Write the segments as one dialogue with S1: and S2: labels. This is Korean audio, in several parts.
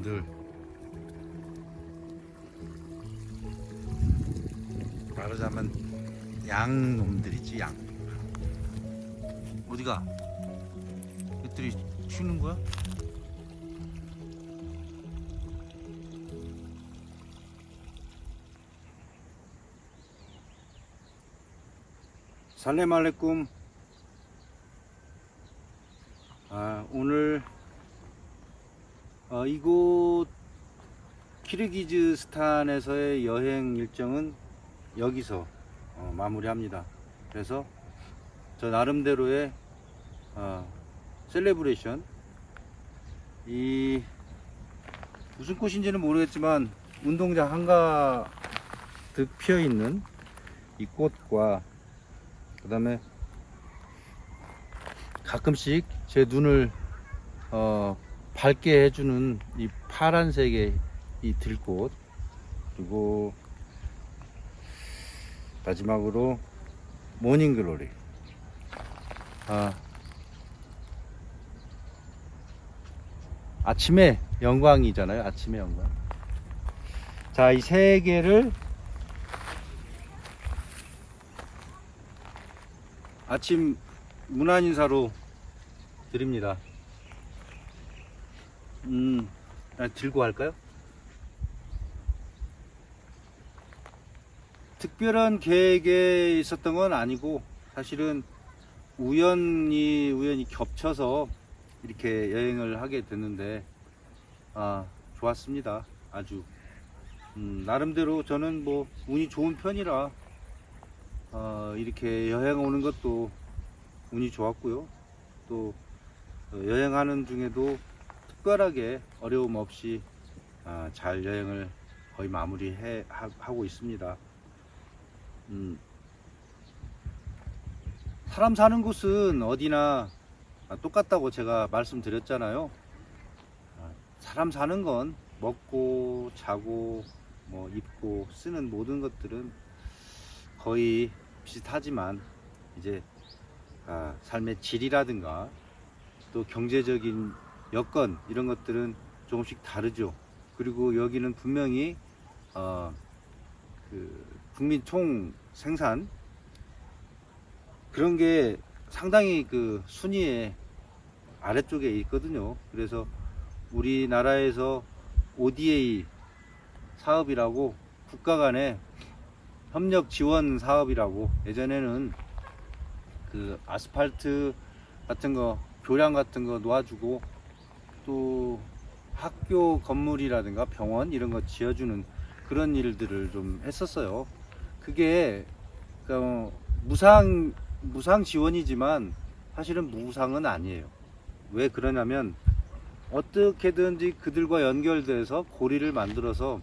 S1: 놈들 말하자면 양 놈들이지. 양 어디가? 얘들이 쉬는 거야? 살렘알레쿰. 오늘 이곳 키르기즈스탄에서의 여행 일정은 여기서 마무리합니다. 그래서 저 나름대로의 셀레브레이션, 이 무슨 꽃인지는 모르겠지만 운동장 한가득 피어있는 이 꽃과 그 다음에 가끔씩 제 눈을 밝게 해주는 이 파란색의 이 들꽃, 그리고 마지막으로 모닝글로리. 아침의 영광이잖아요. 아침의 영광. 자, 이 세 개를 아침 문안 인사로 드립니다. 들고 갈까요? 특별한 계획에 있었던 건 아니고 사실은 우연히 겹쳐서 이렇게 여행을 하게 됐는데 좋았습니다. 아주 나름대로 저는 뭐 운이 좋은 편이라 이렇게 여행 오는 것도 운이 좋았고요. 또 여행하는 중에도 특별하게 어려움 없이 잘 여행을 거의 마무리하고 있습니다. 사람 사는 곳은 어디나 똑같다고 제가 말씀드렸잖아요. 사람 사는 건 먹고 자고 뭐 입고 쓰는 모든 것들은 거의 비슷하지만 이제 삶의 질이라든가 또 경제적인 여건 이런 것들은 조금씩 다르죠. 그리고 여기는 분명히 그 국민 총 생산 그런 게 상당히 그 순위의 아래쪽에 있거든요. 그래서 우리나라에서 ODA 사업이라고 국가 간의 협력 지원 사업이라고, 예전에는 그 아스팔트 같은 거, 교량 같은 거 놓아주고 또 학교 건물이라든가 병원 이런 거 지어주는 그런 일들을 좀 했었어요. 그게 무상 지원이지만 사실은 무상은 아니에요. 왜 그러냐면 어떻게든지 그들과 연결돼서 고리를 만들어서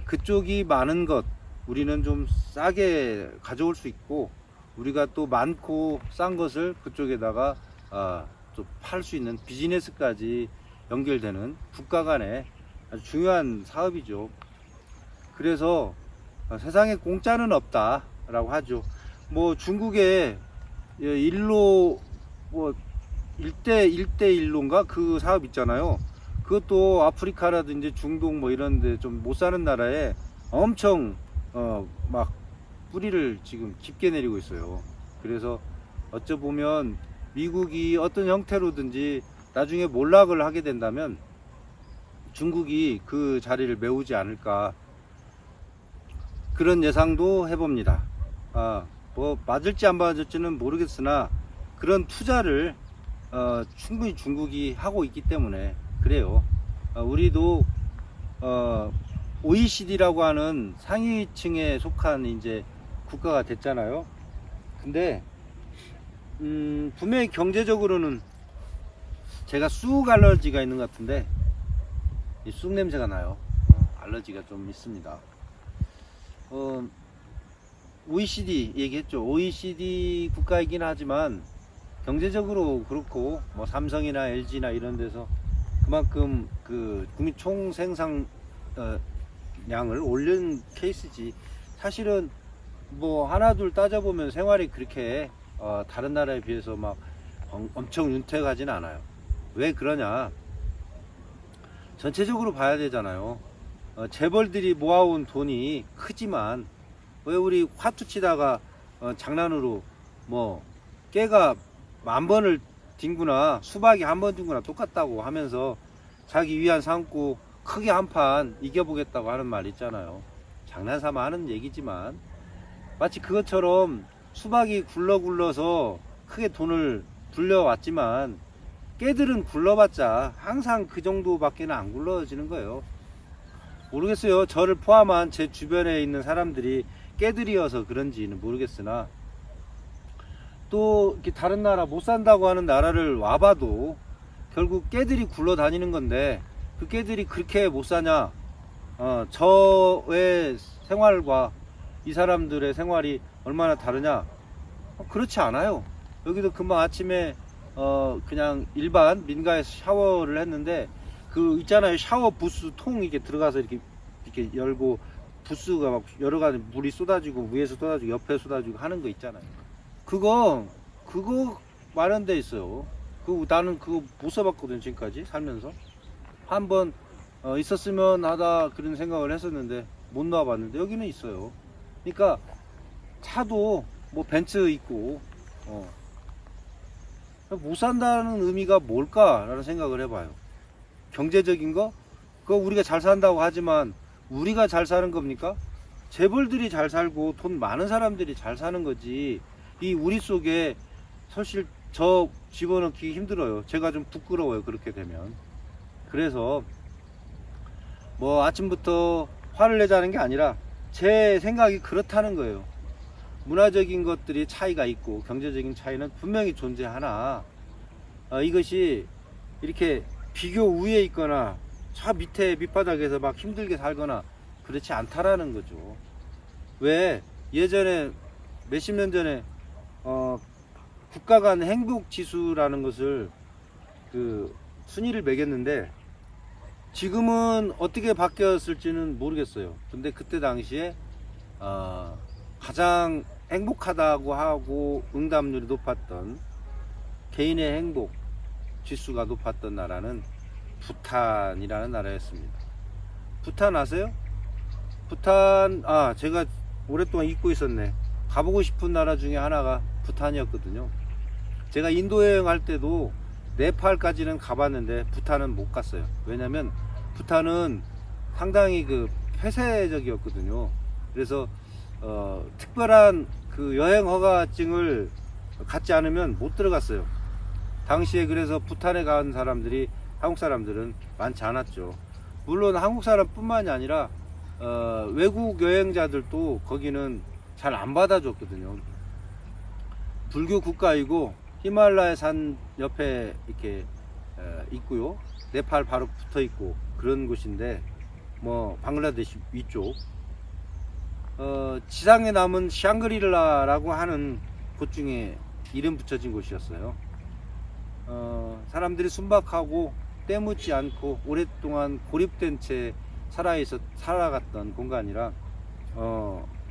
S1: 그쪽이 많은 것 우리는 좀 싸게 가져올 수 있고, 우리가 또 많고 싼 것을 그쪽에다가 또 팔 수 있는 비즈니스까지 연결되는 국가 간의 아주 중요한 사업이죠. 그래서 세상에 공짜는 없다 라고 하죠. 뭐 중국에 일로 뭐 1대1로인가 그 사업 있잖아요. 그것도 아프리카라든지 중동 뭐 이런데 좀 못 사는 나라에 엄청 막 뿌리를 지금 깊게 내리고 있어요. 그래서 어쩌 보면 미국이 어떤 형태로든지 나중에 몰락을 하게 된다면 중국이 그 자리를 메우지 않을까, 그런 예상도 해봅니다. 뭐 맞을지 안 맞을지는 모르겠으나 그런 투자를 충분히 중국이 하고 있기 때문에 그래요. 우리도 OECD라고 하는 상위층에 속한 이제 국가가 됐잖아요. 근데 분명히 경제적으로는 제가 쑥 알러지가 있는 것 같은데 이 쑥 냄새가 나요. 알러지가 좀 있습니다. OECD 얘기했죠. OECD 국가이긴 하지만 경제적으로 그렇고 뭐 삼성이나 LG나 이런 데서 그만큼 그 국민 총 생산 량을 올린 케이스지. 사실은 뭐 하나 둘 따져보면 생활이 그렇게 다른 나라에 비해서 막 엄청 윤택하진 않아요. 왜 그러냐? 전체적으로 봐야 되잖아요. 재벌들이 모아온 돈이 크지만 왜 우리 화투 치다가 장난으로 뭐 깨가 10,000번을 뒹구나 수박이 한 번 뒹구나 똑같다고 하면서 자기 위안 삼고 크게 한 판 이겨보겠다고 하는 말 있잖아요. 장난삼아 하는 얘기지만 마치 그것처럼 수박이 굴러서 크게 돈을 굴려왔지만 깨들은 굴러봤자 항상 그 정도밖에는 안 굴러지는 거예요. 모르겠어요. 저를 포함한 제 주변에 있는 사람들이 깨들이어서 그런지는 모르겠으나 또 이렇게 다른 나라 못 산다고 하는 나라를 와봐도 결국 깨들이 굴러다니는 건데 그 깨들이 그렇게 못 사냐? 저의 생활과 이 사람들의 생활이 얼마나 다르냐? 그렇지 않아요. 여기도 금방 아침에 그냥 일반 민가에서 샤워를 했는데 그 있잖아요. 샤워 부스 통 이렇게 들어가서 이렇게 열고 부스가 막 여러 가지 물이 쏟아지고 위에서 쏟아지고 옆에 쏟아지고 하는 거 있잖아요. 그거 마련돼 있어요. 나는 그거 못 써봤거든 지금까지 살면서. 한번 있었으면 하다 그런 생각을 했었는데 못 놔봤는데 여기는 있어요. 그러니까 차도 뭐 벤츠 있고 못 산다는 의미가 뭘까라는 생각을 해봐요. 경제적인 거? 그거 우리가 잘 산다고 하지만 우리가 잘 사는 겁니까? 재벌들이 잘 살고 돈 많은 사람들이 잘 사는 거지. 이 우리 속에 사실 저 집어넣기 힘들어요. 제가 좀 부끄러워요. 그렇게 되면. 그래서 뭐 아침부터 화를 내자는 게 아니라 제 생각이 그렇다는 거예요. 문화적인 것들이 차이가 있고 경제적인 차이는 분명히 존재하나 이것이 이렇게 비교 우위에 있거나 저 밑에 밑바닥에서 막 힘들게 살거나 그렇지 않다라는 거죠. 왜 예전에 몇십 년 전에 국가 간 행복 지수라는 것을 그 순위를 매겼는데 지금은 어떻게 바뀌었을지는 모르겠어요. 근데 그때 당시에 가장 행복하다고 하고 응답률이 높았던 개인의 행복 지수가 높았던 나라는 부탄이라는 나라였습니다. 부탄 아세요? 부탄 제가 오랫동안 잊고 있었네. 가보고 싶은 나라 중에 하나가 부탄이었거든요. 제가 인도 여행할 때도 네팔까지는 가봤는데 부탄은 못 갔어요. 왜냐면 부탄은 상당히 그 폐쇄적이었거든요. 그래서 특별한 그 여행 허가증을 갖지 않으면 못 들어갔어요. 당시에 그래서 부탄에 간 사람들이 한국 사람들은 많지 않았죠. 물론 한국 사람뿐만이 아니라 외국 여행자들도 거기는 잘 안 받아줬거든요. 불교 국가이고 히말라야 산 옆에 이렇게 있고요. 네팔 바로 붙어 있고 그런 곳인데 뭐 방글라데시 위쪽 지상에 남은 샹그릴라라고 하는 곳 중에 이름 붙여진 곳이었어요. 사람들이 순박하고 때묻지 않고 오랫동안 고립된 채 살아갔던 공간이라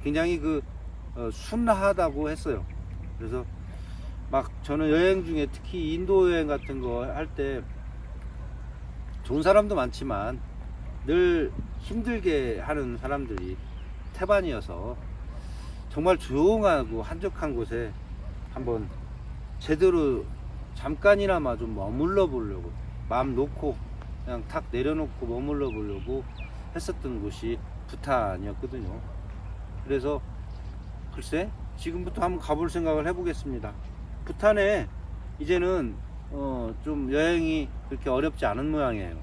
S1: 굉장히 순하다고 했어요. 그래서 막 저는 여행 중에 특히 인도 여행 같은 거 할 때 좋은 사람도 많지만 늘 힘들게 하는 사람들이 태반이어서 정말 조용하고 한적한 곳에 한번 제대로 잠깐이나마 좀 머물러 보려고 마음 놓고 그냥 탁 내려놓고 머물러 보려고 했었던 곳이 부탄이었거든요. 그래서 글쎄 지금부터 한번 가볼 생각을 해보겠습니다. 부탄에 이제는 좀 여행이 그렇게 어렵지 않은 모양이에요.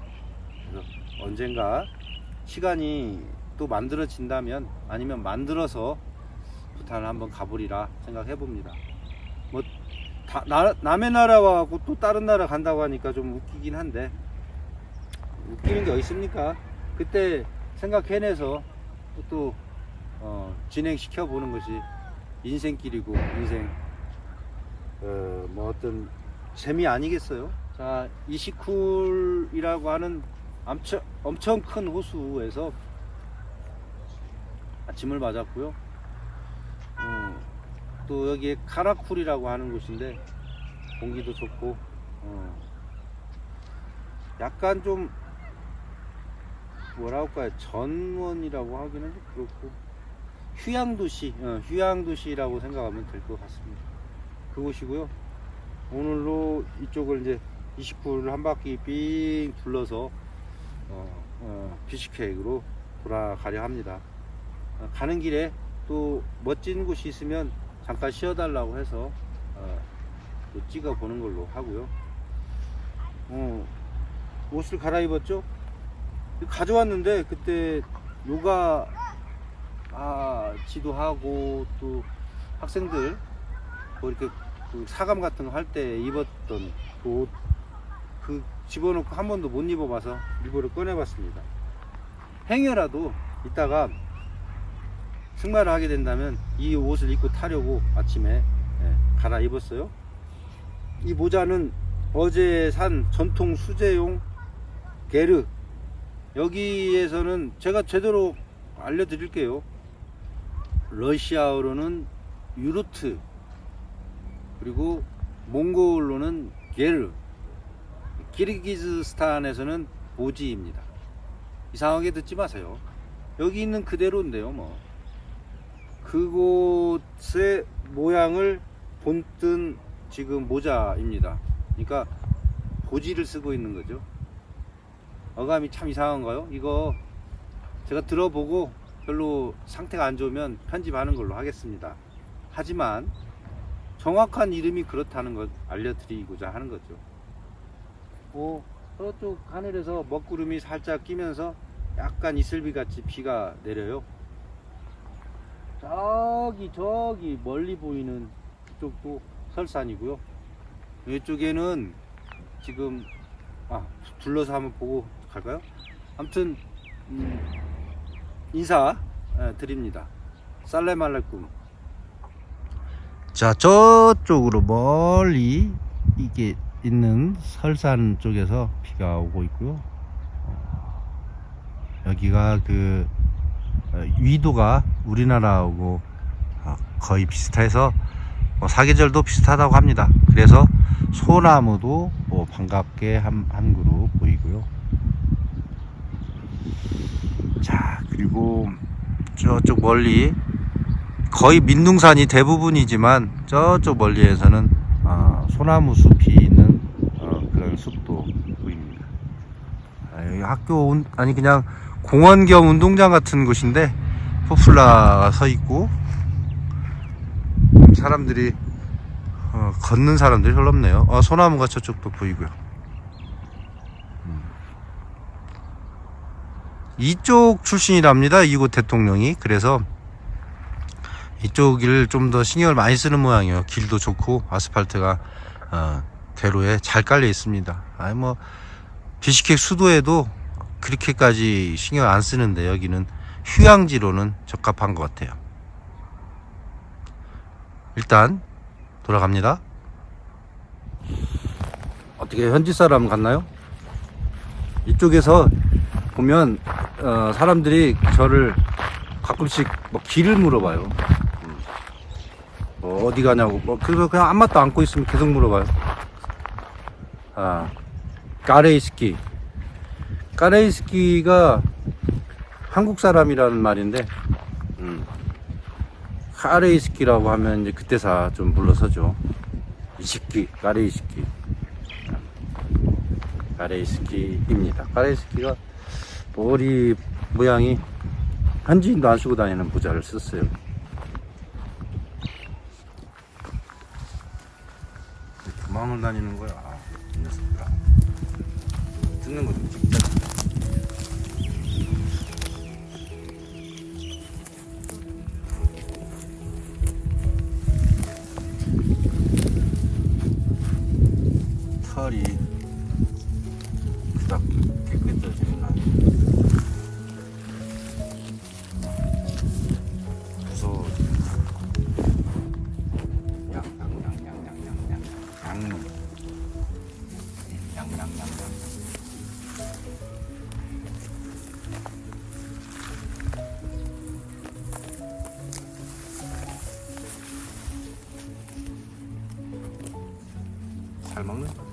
S1: 그래서 언젠가 시간이 또 만들어진다면 아니면 만들어서 부탄을 한번 가보리라 생각해 봅니다. 뭐 남의 나라와 또 다른 나라 간다고 하니까 좀 웃기긴 한데 웃기는 게 어디 있습니까? 그때 생각해내서 또 진행시켜 보는 것이 인생길이고 인생 뭐 어떤 재미 아니겠어요? 자, 이시쿨이라고 하는 엄청 큰 호수에서 아침을 맞았고요. 또 여기에 카라쿨이라고 하는 곳인데 공기도 좋고 약간 좀 뭐라고 할까요? 전원이라고 하기는 좀 그렇고 휴양도시, 휴양도시라고 생각하면 될 것 같습니다. 그곳이고요. 오늘로 이쪽을 이제 29를 한 바퀴 삥 둘러서 비시케이크로 돌아가려 합니다. 가는 길에 또 멋진 곳이 있으면 잠깐 쉬어달라고 해서 또 찍어 보는 걸로 하고요. 옷을 갈아입었죠? 가져왔는데 그때 요가 지도하고 또 학생들 뭐 이렇게 그 사감 같은 거 할 때 입었던 그 옷, 그 집어넣고 한 번도 못 입어봐서 일부러 꺼내봤습니다. 행여라도 이따가 승마를 하게 된다면 이 옷을 입고 타려고 아침에 갈아입었어요. 이 모자는 어제 산 전통 수제용 게르. 여기에서는 제가 제대로 알려드릴게요. 러시아어로는 유르트, 그리고 몽골로는 게르, 키르기즈스탄에서는 보지입니다. 이상하게 듣지 마세요. 여기 있는 그대로인데요. 뭐 그곳의 모양을 본뜬 지금 모자입니다. 그러니까 보지를 쓰고 있는 거죠. 어감이 참 이상한가요? 이거 제가 들어보고 별로 상태가 안 좋으면 편집하는 걸로 하겠습니다. 하지만 정확한 이름이 그렇다는 것 알려드리고자 하는 거죠. 저쪽 하늘에서 먹구름이 살짝 끼면서 약간 이슬비 같이 비가 내려요. 저기 멀리 보이는 이쪽도 설산이고요. 이쪽에는 지금 둘러서 한번 보고 갈까요? 아무튼 인사 드립니다. 살레말레쿰. 자, 저쪽으로 멀리 이게 있는 설산 쪽에서 비가 오고 있고요. 여기가 그 위도가 우리나라하고 거의 비슷해서 사계절도 비슷하다고 합니다. 그래서 소나무도 반갑게 한 그루 보이고요. 자, 그리고 저쪽 멀리 거의 민둥산이 대부분이지만 저쪽 멀리에서는 소나무 숲이 있는 그런 숲도 보입니다. 여기 학교 아니 그냥 공원 겸 운동장 같은 곳인데 포플라가 서 있고 사람들이 걷는 사람들이 별로 없네요. 소나무가 저쪽도 보이고요. 이쪽 출신이랍니다. 이곳 대통령이. 그래서 이쪽 길을 좀 더 신경을 많이 쓰는 모양이에요. 길도 좋고 아스팔트가 대로에 잘 깔려 있습니다. 비시케크 수도에도 그렇게까지 신경 안 쓰는데 여기는 휴양지로는 적합한 것 같아요. 일단 돌아갑니다. 어떻게 현지 사람 같나요? 이쪽에서 보면 사람들이 저를 가끔씩 길을 물어봐요. 어디 가냐고. 그래서 그냥 아무것도 안고 있으면 계속 물어봐요. 까레이스키. 까레이스키가 한국 사람이라는 말인데, 까레이스키라고 하면 이제 그때사 좀 물러서죠. 이시키, 까레이스키. 까레이스키입니다. 까레이스키가 머리 모양이 현지인도 안 쓰고 다니는 모자를 썼어요. 도망을 다니는 거야. 이 녀석들아. 듣는 거 좀 찍자. 털이 그닥 깨끗해지는 날. 무서워. 양양. 잘 먹는다.